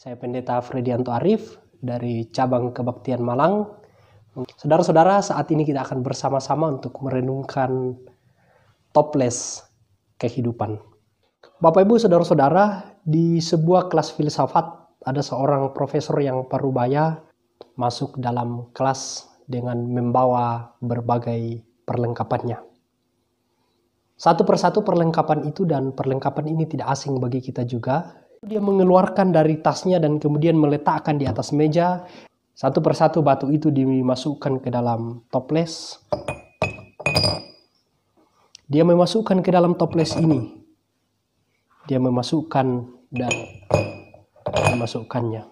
Saya Pendeta Fredianto Arif dari Cabang Kebaktian Malang. Saudara-saudara, saat ini kita akan bersama-sama untuk merenungkan toples kehidupan. Bapak Ibu, saudara-saudara, di sebuah kelas filsafat ada seorang profesor yang parubaya masuk dalam kelas dengan membawa berbagai perlengkapannya. Satu persatu perlengkapan itu, dan perlengkapan ini tidak asing bagi kita juga. Dia mengeluarkan dari tasnya dan kemudian meletakkan di atas meja. Satu persatu batu itu dimasukkan ke dalam toples. Dia memasukkan ke dalam toples ini. Dia memasukkan dan memasukkannya.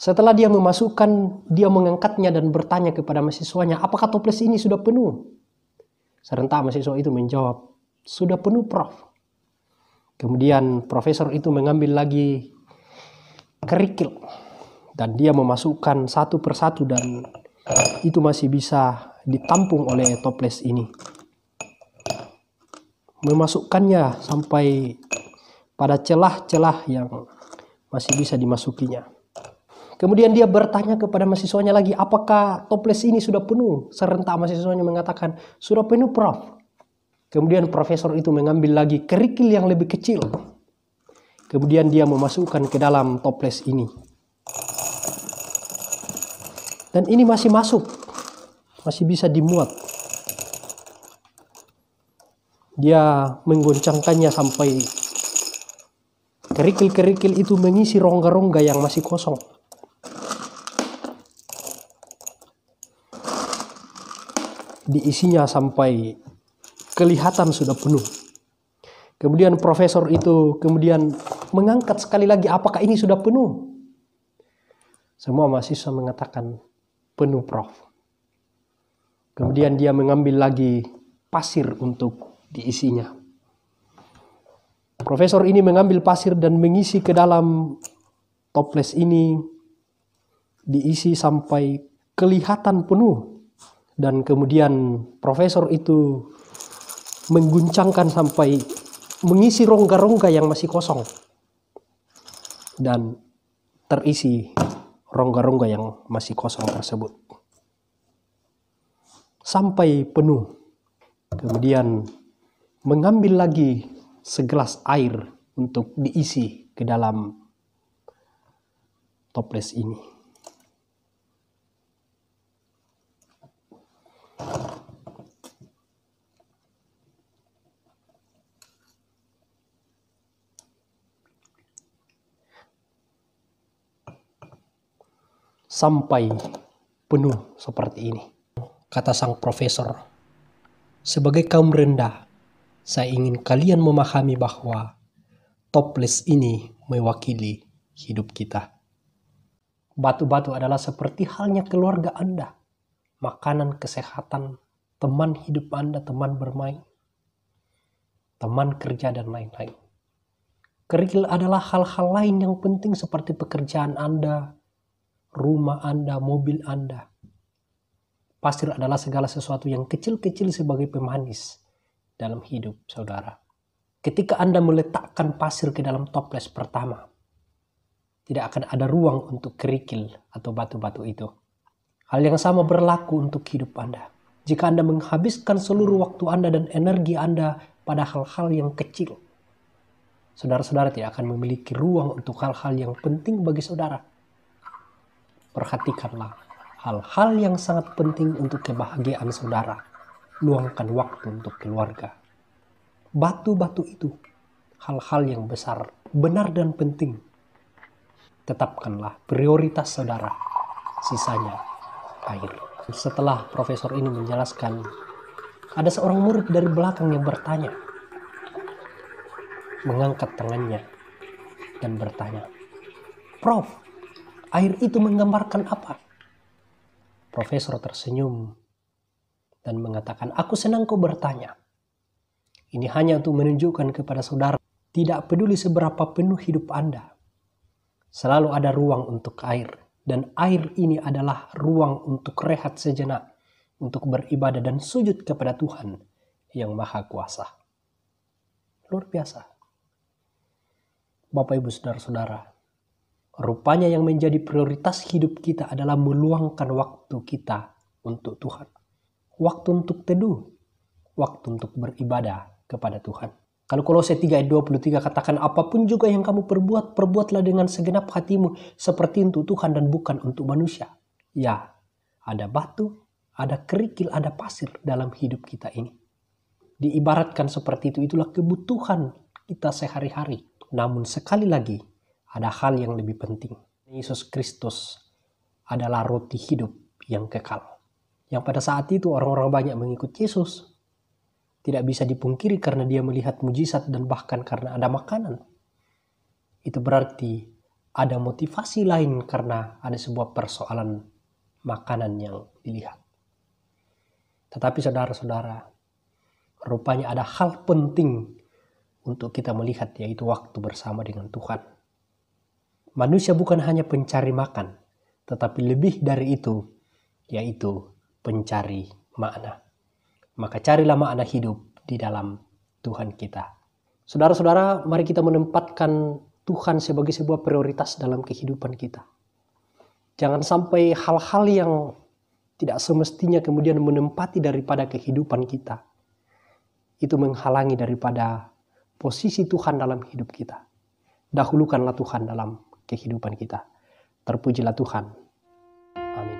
Setelah dia memasukkan, dia mengangkatnya dan bertanya kepada mahasiswanya, apakah toples ini sudah penuh? Serentak mahasiswa itu menjawab, sudah penuh, Prof. Kemudian profesor itu mengambil lagi kerikil dan dia memasukkan satu persatu dan itu masih bisa ditampung oleh toples ini. Memasukkannya sampai pada celah-celah yang masih bisa dimasukinya. Kemudian dia bertanya kepada mahasiswanya lagi, apakah toples ini sudah penuh? Serentak mahasiswanya mengatakan, sudah penuh, Prof. Kemudian profesor itu mengambil lagi kerikil yang lebih kecil. Kemudian dia memasukkan ke dalam toples ini. Dan ini masih masuk, masih bisa dimuat. Dia menggoncangkannya sampai kerikil-kerikil itu mengisi rongga-rongga yang masih kosong. Diisinya sampai kelihatan sudah penuh. Kemudian profesor itu kemudian mengangkat sekali lagi, apakah ini sudah penuh? Semua mahasiswa mengatakan penuh, Prof. Kemudian dia mengambil lagi pasir untuk diisinya. Profesor ini mengambil pasir dan mengisi ke dalam toples ini, diisi sampai kelihatan penuh. Dan kemudian profesor itu mengguncangkan sampai mengisi rongga-rongga yang masih kosong. Dan terisi rongga-rongga yang masih kosong tersebut. Sampai penuh. Kemudian mengambil lagi segelas air untuk diisi ke dalam toples ini. Sampai penuh seperti ini. Kata sang profesor, sebagai kaum rendah, saya ingin kalian memahami bahwa toples ini mewakili hidup kita. Batu-batu adalah seperti halnya keluarga Anda, makanan, kesehatan, teman hidup Anda, teman bermain, teman kerja, dan lain-lain. Kerikil adalah hal-hal lain yang penting seperti pekerjaan Anda, rumah Anda, mobil Anda. Pasir adalah segala sesuatu yang kecil-kecil sebagai pemanis dalam hidup saudara. Ketika Anda meletakkan pasir ke dalam toples pertama, tidak akan ada ruang untuk kerikil atau batu-batu itu. Hal yang sama berlaku untuk hidup Anda. Jika Anda menghabiskan seluruh waktu Anda dan energi Anda pada hal-hal yang kecil, saudara-saudara tidak akan memiliki ruang untuk hal-hal yang penting bagi saudara. Perhatikanlah hal-hal yang sangat penting untuk kebahagiaan saudara. Luangkan waktu untuk keluarga. Batu-batu itu hal-hal yang besar, benar dan penting. Tetapkanlah prioritas saudara. Sisanya air. Setelah profesor ini menjelaskan, ada seorang murid dari belakang yang bertanya. Mengangkat tangannya dan bertanya, Prof, air itu menggambarkan apa? Profesor tersenyum dan mengatakan, aku senang kau bertanya. Ini hanya untuk menunjukkan kepada saudara, tidak peduli seberapa penuh hidup Anda, selalu ada ruang untuk air. Dan air ini adalah ruang untuk rehat sejenak untuk beribadah dan sujud kepada Tuhan yang Maha Kuasa. Luar biasa. Bapak, Ibu, Saudara-saudara, rupanya yang menjadi prioritas hidup kita adalah meluangkan waktu kita untuk Tuhan. Waktu untuk teduh, waktu untuk beribadah kepada Tuhan. Kalau Kolose 3 ayat 23 katakan, apapun juga yang kamu perbuat, perbuatlah dengan segenap hatimu seperti untuk Tuhan dan bukan untuk manusia. Ya, ada batu, ada kerikil, ada pasir dalam hidup kita ini. Diibaratkan seperti itu, itulah kebutuhan kita sehari-hari. Namun sekali lagi, ada hal yang lebih penting. Yesus Kristus adalah roti hidup yang kekal. Yang pada saat itu orang-orang banyak mengikut Yesus. Tidak bisa dipungkiri karena dia melihat mujizat dan bahkan karena ada makanan. Itu berarti ada motivasi lain karena ada sebuah persoalan makanan yang dilihat. Tetapi saudara-saudara, rupanya ada hal penting untuk kita melihat, yaitu waktu bersama dengan Tuhan. Manusia bukan hanya pencari makan, tetapi lebih dari itu, yaitu pencari makna. Maka carilah makna hidup di dalam Tuhan kita. Saudara-saudara, mari kita menempatkan Tuhan sebagai sebuah prioritas dalam kehidupan kita. Jangan sampai hal-hal yang tidak semestinya kemudian menempati daripada kehidupan kita. Itu menghalangi daripada posisi Tuhan dalam hidup kita. Dahulukanlah Tuhan dalam kehidupan kita. Terpujilah Tuhan. Amin.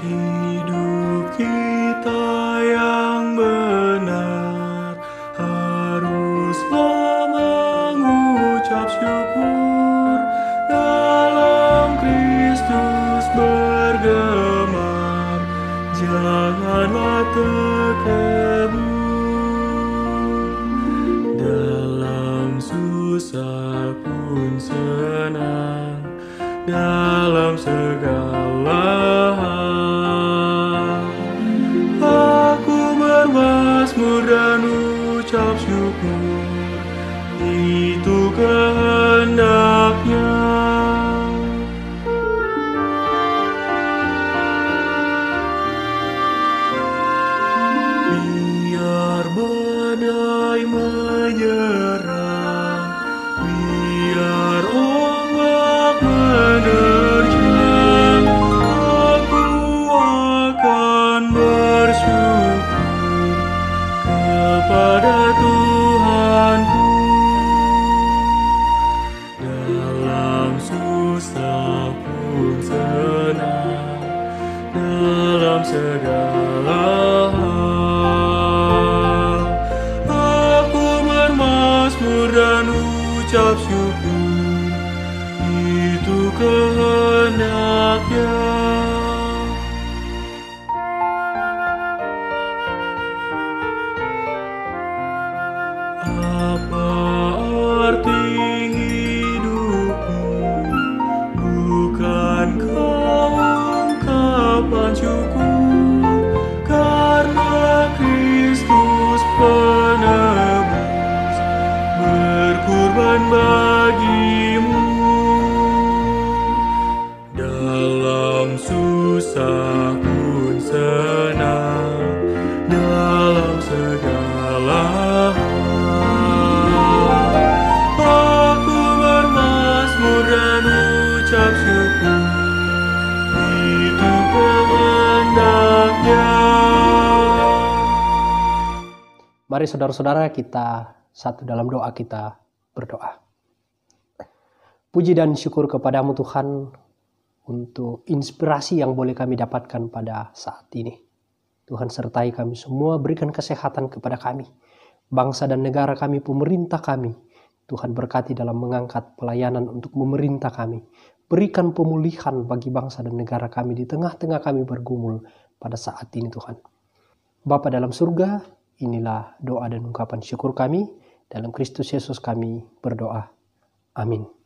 Hidup kita yang benar haruslah mengucap syukur, dalam Kristus bergemar, janganlah terkebun. Dalam susah pun senang, dalam segala hal bermazmur dan ucap syukur, itu kehendaknya. Biar badai menyerang, biar ombak menerjang, aku akan bersyukur kepada Tuhanku. Dalam susah pun senang, dalam segala hal aku bermazmur dan ucap syukur, itu kehendaknya. Apa arti hidupmu? Bukankah ungkapan syukur karena Kristus penebus berkorban bagimu? Dalam susah pun senang, dalam segala ucap syukur, itu kehendaknya. Mari saudara-saudara kita satu dalam doa, kita berdoa. Puji dan syukur kepadamu Tuhan untuk inspirasi yang boleh kami dapatkan pada saat ini. Tuhan sertai kami semua, berikan kesehatan kepada kami, bangsa dan negara kami, pemerintah kami. Tuhan berkati dalam mengangkat pelayanan untuk memerintah kami. Berikan pemulihan bagi bangsa dan negara kami di tengah-tengah kami bergumul pada saat ini Tuhan. Bapa dalam surga, inilah doa dan ungkapan syukur kami. Dalam Kristus Yesus kami berdoa. Amin.